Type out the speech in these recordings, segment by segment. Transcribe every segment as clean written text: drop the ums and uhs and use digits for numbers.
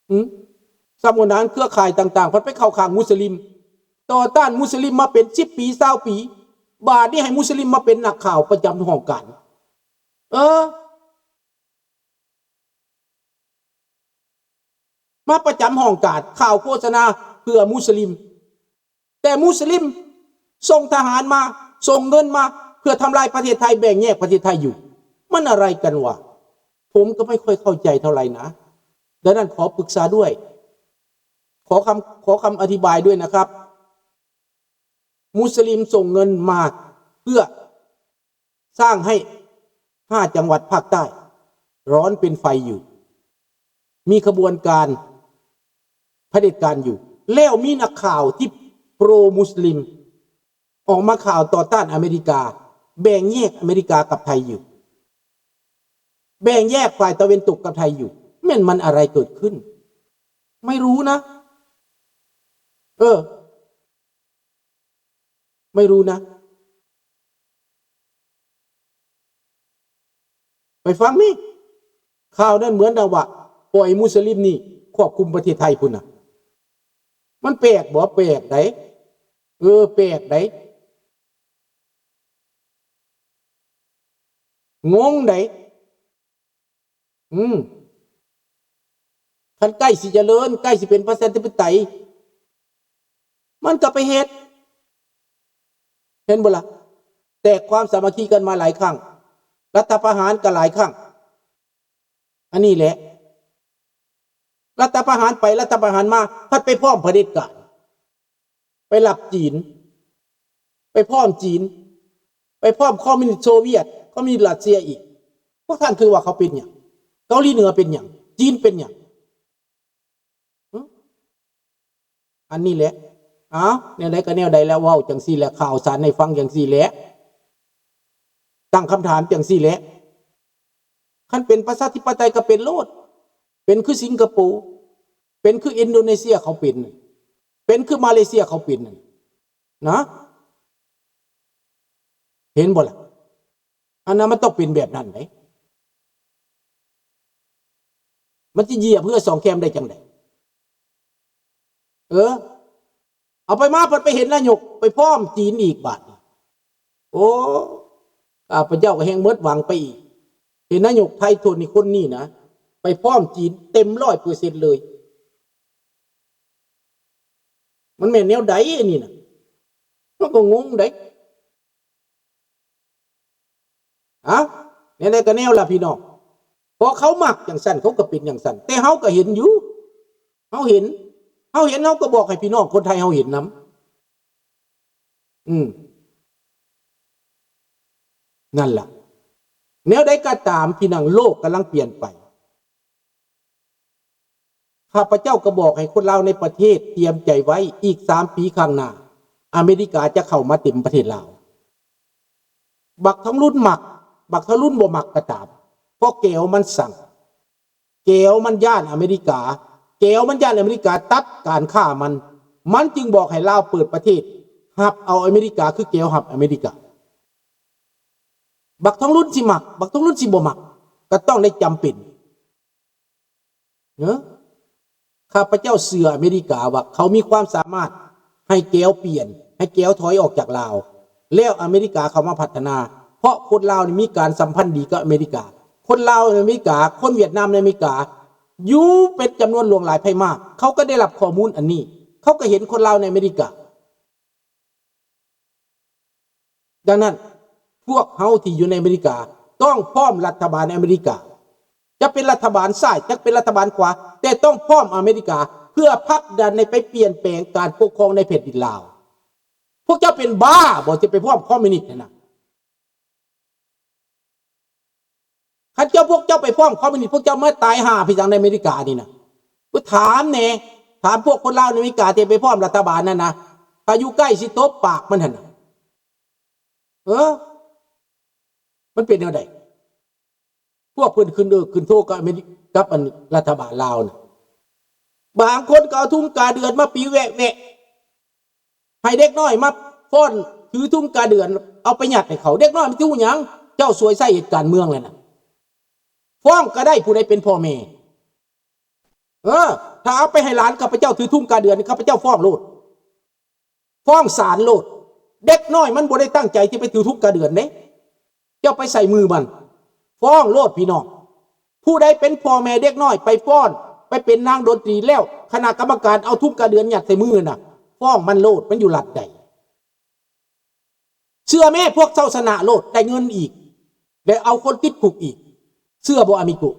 อืมสมุนานเครือข่ายต่างๆพันไปเข้าข้างมุสลิมต่อต้านมุสลิมมาเป็น10 ปี20 ปีบาดนี้ให้มุสลิมมาเป็นนักข่าวประจำห้องการมาประจำห้องการข่าวโฆษณาเพื่อมุสลิมแต่มุสลิมส่งทหารมาส่งเงินมาเพื่อทำลายประเทศไทยแบ่งแยกประเทศไทยอยู่มันอะไรกันวะผมก็ไม่ค่อยเข้าใจเท่าไหร่นะดังนั้นขอปรึกษาด้วยขอคำอธิบายด้วยนะครับมุสลิมส่งเงินมาเพื่อสร้างให้5 จังหวัดภาคใต้ร้อนเป็นไฟอยู่มีขบวนการเผด็จการอยู่แล้วมีนักข่าวที่โปรมุสลิมออกมาข่าวต่อต้านอเมริกาแบ่งแยกอเมริกากับไทยอยู่แบ่งแยกฝ่ายตะวันตกกับไทยอยู่มันอะไรเกิดขึ้นไม่รู้นะไม่รู้นะไปฟังนี่ข่าวนั้นเหมือนว่าปล่อยมุสลิมนี่ควบคุมประเทศไทยพุ่นน่ะมันแปลกบ่แปลกไหนแปลกไหนงงไหนคันใกล้สิเจริญใกล้สิเป็นประชาธิปไตยมันก็ไปเฮ็ดเห็นบ่ล่ะแตกความสามัคคีกันมาหลายครั้งรัฐประหารก็หลายครั้งอันนี้แหละรัฐประหารไปรัฐประหารมาพัดไปพร้อมเผด็จการไปหลับจีนไปพร้อมจีนไปพร้อมคอมมิวนิสต์โซเวียตคอมมิวนิสต์รัสเซียอีกพวกท่านคือว่าเขาเป็นอย่างเกาหลีเหนือเป็นอย่างจีนเป็นอย่างอันนี้แหละแนวใดก็แนวใดแล้วว้าจังซี่แหละข่าวสารให้ฟังจังซี่แหละตั้งคำถามจังซี่แหละคันเป็นประชาธิปไตยก็เป็นโลดเป็นคือสิงคโปร์เป็นคืออินโดนีเซียเขาเป็นคือมาเลเซียเขาเป็นนะเห็นบ่ล่ะอันนั้นมันต้องเป็นแบบนั้นไหมมันจะเหยียบเพื่อ2 แคมได้จังไดเอาไปมาไปเห็นนายกไปพร้อมจีนอีกบาทโอ้พระเจ้าก็แห่งเมิดหวังไปอีกเห็นนายกไทยทนนี่คนนี้นะไปพร้อมจีนเต็ม100%เลยมันแม่นแนวใดอันนี้นะมันก็งงได้แนวก็แนวล่ะพี่น้องพอเขามักอย่างสั่นเขาก็เป็นอย่างสั่นแต่เฮาก็เห็นอยู่เฮาเห็นเฮาก็บอกให้พี่น้องคนไทยเฮาเห็นนำนั่นล่ะแนวใดก็ตามพี่น้องโลกกำลังเปลี่ยนไปข้าพเจ้าก็บอกให้คนลาวในประเทศเตรียมใจไว้อีก3 ปีข้างหน้าอเมริกาจะเข้ามาเต็มประเทศลาวบักทั้งรุ่นหมักบักทั้งรุ่นบ่หมักก็ตามเพราะแก้วมันสั่งแก้วมันย่านอเมริกาแก้วมันย่านอเมริกาตัดการฆ่ามันจึงบอกให้ลาวเปิดประเทศหับเอาอเมริกาคือแก้วหับอเมริกาบักทั้งรุ่นสิหมักบักทั้งรุ่นสิบ่หมักก็ต้องได้จำเป็นข้าพเจ้าเสืออเมริกาว่าเขามีความสามารถให้แก้วเปลี่ยนให้แก้วถอยออกจากลาวแล้วอเมริกาเขามาพัฒนาเพราะคนลาวนี่มีการสัมพันธ์ดีกับอเมริกาคนลาวในอเมริกาคนเวียดนามในอเมริกาอยู่เป็นจำนวนหลวงหลายไพ่มากเขาก็ได้รับข้อมูลอันนี้เขาก็เห็นคนลาวในอเมริกาดังนั้นพวกเฮาที่อยู่ในอเมริกาต้องพร้อมรัฐบาลในอเมริกาจะเป็นรัฐบาลซ้ายจะเป็นรัฐบาลขวาแต่ต้องพร้อมอเมริกาเพื่อผลักดันในไปเปลี่ยนแปลงการปกครองในแผ่นดินลาวพวกเจ้าเป็นบ้าบอกจะไปพร้อมคอมมิวนิสต์นะข้าเจ้าพวกเจ้าไปพร้อมคอมมิวนิสต์พวกเจ้าเมื่อตายห่าพี่จังในอเมริกานี่นะก็ถามแน่ถามพวกคนลาวในอเมริกาที่ไปพร้อมรัฐบาลนั่นนะถ้าอยู่ใกล้สิตบปากมันหั่นมันเป็นยังไงพวกเพิ่นขึ้นโทษกับอันรัฐบาลลาวนะบางคนก็เอาทุ่งกาเดือนมาปีแวะให้เด็กน้อยมาฟ้อนถือทุ่งกาเดือนเอาไปหยัดให้เขาเด็กน้อยมันทู่หยังเจ้าสวยใส่เหตุการณ์เมืองเลยนะฟ้องก็ได้ผู้ใดเป็นพ่อแม่ ถ้าเอาไปให้หลานข้าพเจ้าถือทุ่งกาเดือนนี่ข้าพเจ้าฟ้องโลดฟ้องศาลโลดเด็กน้อยมันบ่ได้ตั้งใจที่ไปถือทุ่งกาเดือนเด้เจ้าไปใส่มือมันฟ้องโลดพี่น้องผู้ใดเป็นพ่อแม่เด็กน้อยไปฟ้อนไปเป็นนางดนตรีแล้วคณะกรรมการเอาทุ่งกาเดือนยัดใส่มือน่ะฟ้องมันโลดมันอยู่หลัดใดเชื่อแม่พวกเจ้าชนะโลดได้เงินอีกได้เอาคนติดคุกอีกเชื่อบ่อามิกุ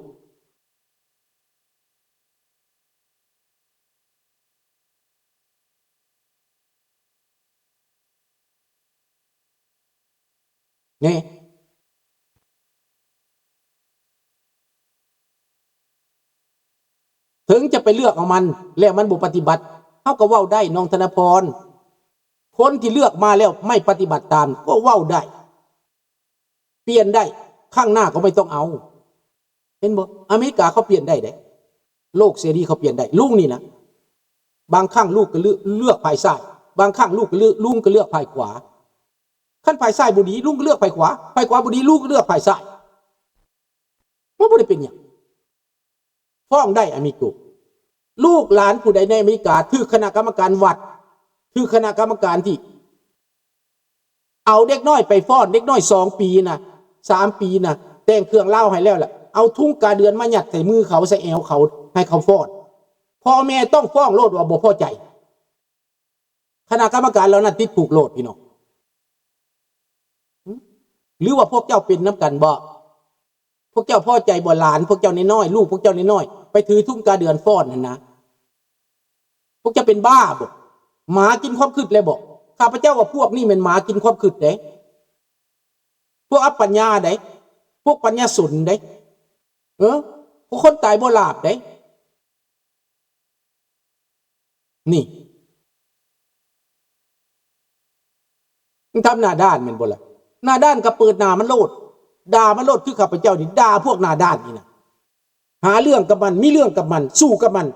เนี่ยถึงจะไปเลือกเอามันแล้วมันบ่ปฏิบัติเฮาก็เว้าได้น้องธนพรคนที่เลือกมาแล้วไม่ปฏิบัติตามก็เว้าได้เปลี่ยนได้ข้างหน้าก็ไม่ต้องเอาเห็นบ่อเมริกาเขาเปลี่ยนได้เด้โลกเสรีเขาเปลี่ยนได้ลุงนี่นะบางครั้งลูกก็เลือกฝ่ายซ้ายบางครั้งลูกก็ลุงก็เลือกฝ่ายขวาขั้นฝ่ายซ้ายบ่ดีลุงก็เลือกฝ่ายขวาฝ่ายขวาบ่ดีลูกก็เลือกฝ่ายซ้ายมันบ่ได้เป็นหยังฟ้องได้อเมริกาลูกหลานผู้ใดในอเมริกาถือคณะกรรมการวัดถือคณะกรรมการที่เอาเด็กน้อยไปฟ้อนเด็กน้อย2 ปีนะ3 ปีนะแต่งเครื่องเล่าให้แล้วแหละเอาทุ่งกาเดือนมายัดใส่มือเขาใส่แอวเขาให้เขาฟ้อนพ่อแม่ต้องฟ้องโลดว่าบ่พอใจคณะกรรมการแล้วนั้นติดผูกโลดพี่น้องหรือว่าพวกเจ้าเป็นน้ำกันบ่พวกเจ้าพ่อใจบ่หลานพวกเจ้าน้อยลูกพวกเจ้าน้อยไปถือทุ่งกาเดือนฟ้อนนั่นนะพวกเจ้าเป็นบ้าบ่หมากินความคืดเลยบ่ข้าพเจ้าว่าพวกนี้เป็นหมากินความคืดเด้พวกอัปปัญญาเด้พวกปัญญาสุนเด้พวกคนตายบ่ลาบเด้นี่มึงทำหน้าด้านแม่นบ่ล่ะหน้าด้านก็เปิดหน้ามันโลดด่ามันโลดคือข้าพเจ้านี่ด่าพวกหน้าด้านนี่นะหาเรื่องกับมันมีเรื่องกับมันสู้กับมัน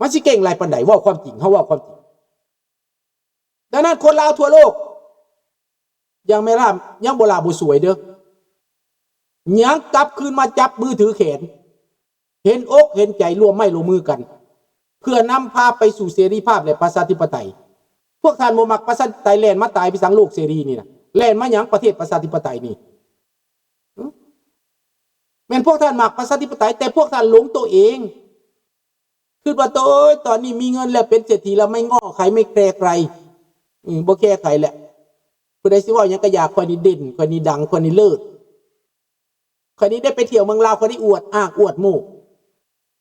มันสิเก่งไรปานใดว่าความจริงเฮาว่าความจริงดังนั้นคนลาวทั่วโลกยังไม่ล่ายังบ่ลาบ่สวยเด้อยังกลับคืนมาจับมือถือแขนเห็นอกเห็นใจร่วมไม้ร่วมมือกันเพื่อนำพาไปสู่เสรีภาพและประชาธิปไตยพวกท่านบ่มักประชาธิปไตยแล่นมาตายไปสังโลกเสรีนี่นะแล่นมาหยังประเทศประชาธิปไตยนี่แม่นพวกท่านมักประชาธิปไตยแต่พวกท่านหลงตัวเองคือว่าตอนนี้มีเงินแล้วเป็นเศรษฐีแล้วไม่ง้อใครไม่แคร์ใครบ่แคร์ใครแหละผู้ใดสิว่าหยังก็อยากคนนี้เด่นคนนี้ดังคนนี้เลิศคนนี้ได้ไปเที่ยวเมืองลาวคนนี้อวดอ้างอวดหมู่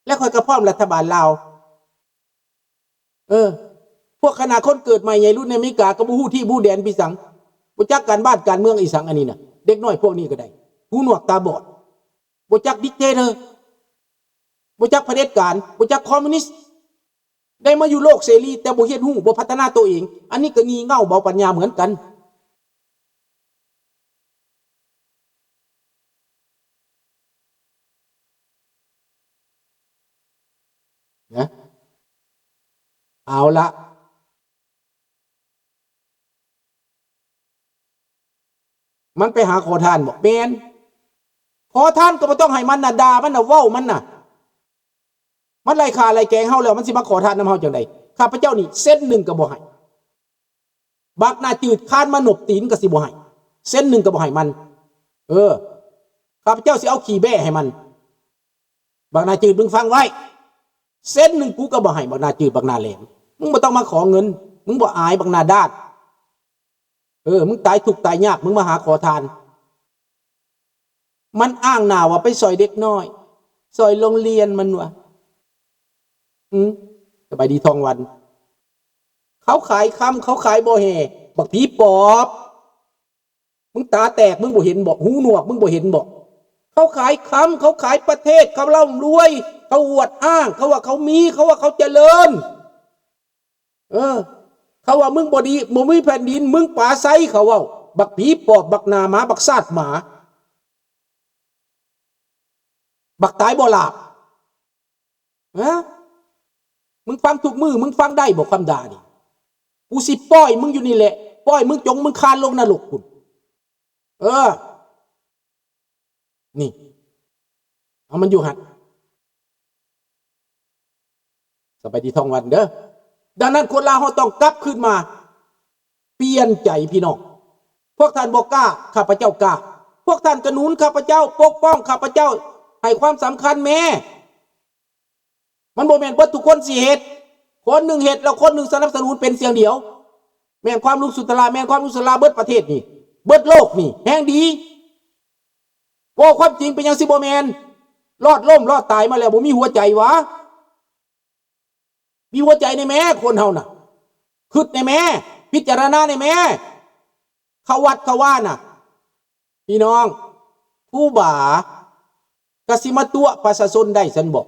และคอยกระพร่อมรัฐบาลลาวพวกคณะคนเกิดใหม่ใหญ่รุ่นในอเมริกาก็บ่ฮู้ที่บู้แดนพี่สังบ่จักการบ้านการเมืองอีสังอันนี้น่ะเด็กน้อยพวกนี้ก็ได้หูหนวกตาบอดบ่จักดิกเตอร์บ่จักเผด็จการบ่จักคอมมิวนิสต์ได้มาอยู่โลกเสรีแต่บ่เฮ็ดฮู้บ่พัฒนาตัวเองอันนี้ก็งี่เง่าเบาปัญญาเหมือนกันนะเอาละมันไปหาขอทานบอกแม่นขอทานก็บ่ต้องให้มันน่ะด่ามันน่ะเว้ามันน่ะมันไล่ฆ่าไล่แกงเฮาแล้วมันสิมาขอทานนำเฮาจังได๋ข้าพเจ้านี่เส้นหนึ่งก็บ่ให้บักหน้าจืดคานมาหนบตีนก็สิบ่ให้เส้นหนึ่งก็บ่ให้มันข้าพเจ้าสิเอาขี้แบ้ให้มันบักหน้าจืดมึงฟังไว้เส้นหนึ่งกูก็บ่ให้บักหน้าจืดบักหน้าแหลมมึงบ่ต้องมาขอเงินมึงบ่อายบักหน้าด้านมึงตายทุกข์ตายยากมึงมาหาขอทานมันอ้างหน้าว่าไปซอยเด็กน้อยซอยโรงเรียนมันวะสบายดีทองวันเขาขายคำเขาขายบ่แห่บักผีปอบมึงตาแตกมึงบ่เห็นบ่หูหนวกมึงบ่เห็นบ่เขาขายคำเขาขายประเทศเขาเล่ารวยเขาอวดอ้างเขาว่าเขามีเขาว่าเขาเจริญเขาว่ามึงบ่ดีบ่มีแผ่นดินมึงป่าไซเขาว่าบักผีปอบบักนาหมาบักซาดหมาบักตายบ่หลาบมึงฟังทุกมือมึงฟังได้บอกคำด่านี่กูสิป้อยมึงอยู่นี่แหละป้อยมึงจงมึงคานลงนรกคุณนี่ เอามันอยู่หัดสบายดีท่องวันเด้อดังนั้นคนลาวเราต้องกลับขึ้นมาเปลี่ยนใจพี่น้องพวกท่านบอกกล้าข้าพเจ้ากล้าพวกท่านกระหนุนข้าพเจ้าปกป้องข้าพเจ้าให้ความสำคัญแม่มันบ่แม่นว่าทุกคนสิเฮ็ดคนหนึ่งเฮ็ดแล้วคนหนึ่งสนับสนุนเป็นเสียงเดียวแม่นความรู้สุตลาแม่นความรู้สุตลาเบิดประเทศนี่เบิดโลกนี่แห่งดีว่าความจริงเป็นยังสิบ่แม่นรอดล่มรอดตายมาแล้วบ่มีหัวใจวะมีหัวใจในแม่คนเฮาน่ะคิดในแม่พิจารณาในแม่เขาวัดเขาว่าน่ะพี่น้องผู้บ่ากสิมาตัวประชาชนได้ฉันบอก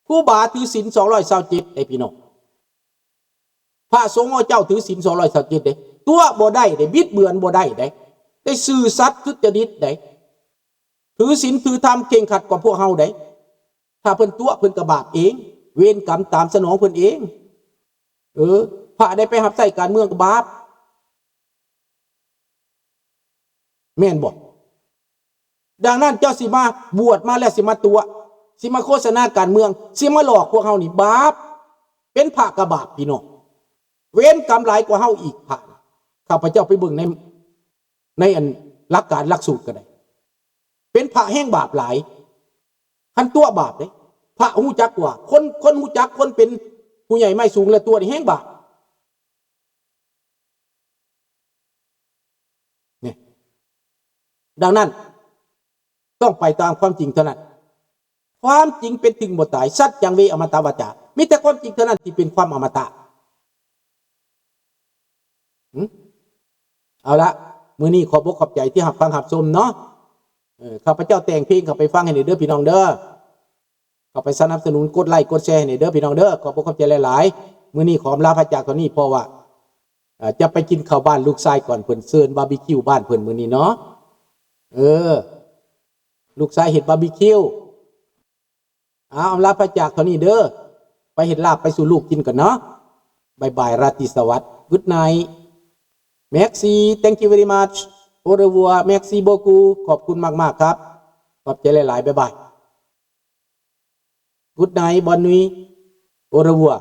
ผู้บ่าถือศีล227ได้พี่น้องพระสงฆ์เจ้าถือศีล227ได้ตัวบ่ได้ได้บิดเบือนบ่ได้ได้ซื่อสัตย์ทุจริตได้ถือศีลถือธรรมเก่งขัดกว่าพวกเฮาได้ถ้าเพิ่นตัวเพิ่นก็บาปเองเวรกรรมตามสนองเพิ่นเองพระได้ไปรับใช้การเมืองก็บาปแม่นบอกดังนั้นเจ้าสิมาบวชมาแล้วสิมาตัวสิมาโฆษณาการเมืองสิมาหลอกพวกเฮานี่บาปเป็นพระกบาปพี่น้องเวรกรรมหลายกว่าเฮาอีกพระข้าพเจ้าไปเบิ่งในอันหลักการหลักสูตรก็ได้เป็นพระแห่งบาปหลายคันตัวบาปเด้พระฮู้จักกว่าคนฮู้จักคนเป็นผู้ใหญ่ไม่สูงและตัวนี่แห่งบาปนี่ดังนั้นต้องไปตามความจริงเท่านั้นความจริงเป็นถึงบ่ตายสัจจังเวอมตะวาจามีแต่ความจริงเท่านั้นที่เป็นความอมตะเอาละมื้อนี้ขอบอกขอบใจที่รับฟังรับชมเนาะข้าพเจ้าแต่งเพลงเข้าไปฟังให้เด้อพี่น้องเด้อเข้าไปสนับสนุนกดไลค์กดแชร์ให้เด้อพี่น้องเด้อขอบอกขอบใจหลายๆมื้อนี้ขอลาพระจากตอนนี้เพราะว่าจะไปกินข้าวบ้านลูกชายก่อนเพิ่นเชิญบาร์บีคิวบ้านเพิ่นมื้อนี้เนาะลูกชายเฮ็ดบาร์บีคิวเอาลาพระจากตอนนี้เด้อไปเฮ็ดลาบไปสู่ลูกกินก่อนเนาะบ๊ายบายราตรีสวัสดิ์ Good night Merci thank you very much au revoir merci beaucoup ขอบคุณมากๆครับขอบใจหลายๆบ๊ายบาย Good night bonne nuit au revoir